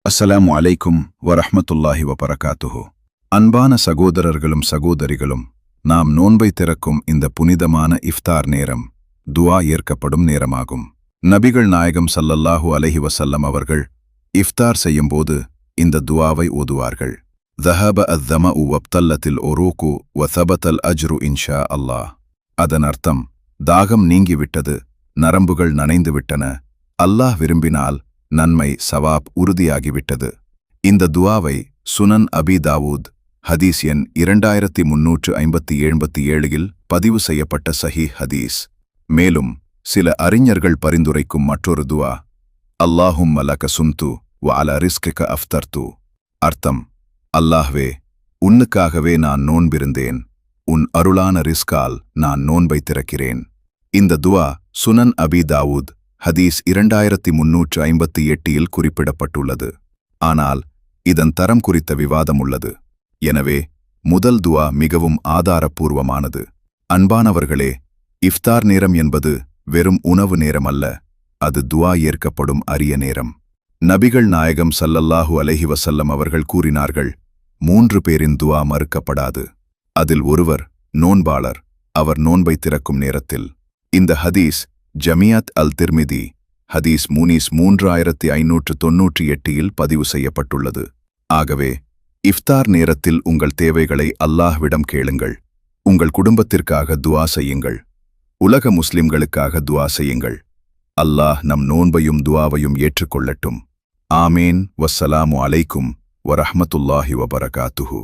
அஸ்ஸலாமு அலைக்கும் வரஹ்மத்துல்லாஹி வபரகாத்துஹு. அன்பான சகோதரர்களும் சகோதரிகளும், நாம் நோன்பை திறக்கும் இந்த புனிதமான இஃப்தார் நேரம் துஆ ஏற்கப்படும் நேரமாகும். நபிகள் நாயகம் ஸல்லல்லாஹு அலைஹி வஸல்லம் அவர்கள் இஃப்தார் செய்யும்போது இந்த துஆவை ஓதுவார்கள். ذهب الظمأ وابتلت العروق وثبت الأجر إن شاء الله. அதன் அர்த்தம், தாகம் நீங்கிவிட்டது, நரம்புகள் நனைந்து விட்டன, அல்லாஹ் விரும்பினால் நன்மை சவாப் உறுதியாகிவிட்டது. இந்த துஆவை சுனன் அபி தாவூத் ஹதீஸ் எண் 2357 பதிவு செய்யப்பட்ட சஹீஹ் ஹதீஸ். மேலும் சில அறிஞர்கள் பரிந்துரைக்கும் மற்றொரு துஆ, அல்லாஹும்ம லக சும்து வ அலா ரிஸ்கிக அஃப்தர்து. அர்த்தம், அல்லாஹ்வே, உன்னுக்காகவே நான் நோன்பிருந்தேன், உன் அருளான ரிஸ்கால் நான் நோன்பை திறக்கிறேன். இந்த துஆ சுனன் அபி தாவூத் ஹதீஸ் 2358 குறிப்பிடப்பட்டுள்ளது. ஆனால் இதன் தரம் குறித்த விவாதம் உள்ளது. எனவே முதல் துஆ மிகவும் ஆதாரப்பூர்வமானது. அன்பானவர்களே, இஃப்தார் நேரம் என்பது வெறும் உணவு நேரம் அல்ல, அது துஆ ஏற்கப்படும் அரிய நேரம். நபிகள் நாயகம் ஸல்லல்லாஹு அலைஹி வஸல்லம் அவர்கள் கூறினார்கள், 3 பேரின் துஆ மறுக்கப்படாது. அதில் ஒருவர் நோன்பாளர், அவர் நோன்பை திறக்கும் நேரத்தில். இந்த ஹதீஸ் ஜமியாத் அல் திர்மிதி ஹதீஸ் மூனிஸ் 3598 பதிவு செய்யப்பட்டுள்ளது. ஆகவே இஃப்தார் நேரத்தில் உங்கள் தேவைகளை அல்லாஹ்விடம் கேளுங்கள். உங்கள் குடும்பத்திற்காக துஆ செய்யுங்கள். உலக முஸ்லிம்களுக்காக துஆ செய்யுங்கள். அல்லாஹ் நம் நோன்பையும் துஆவையும் ஏற்றுக்கொள்ளட்டும். ஆமீன். வஸ்ஸலாமு அலைக்கும் வரஹ்மத்துல்லாஹி வபரகாத்துஹு.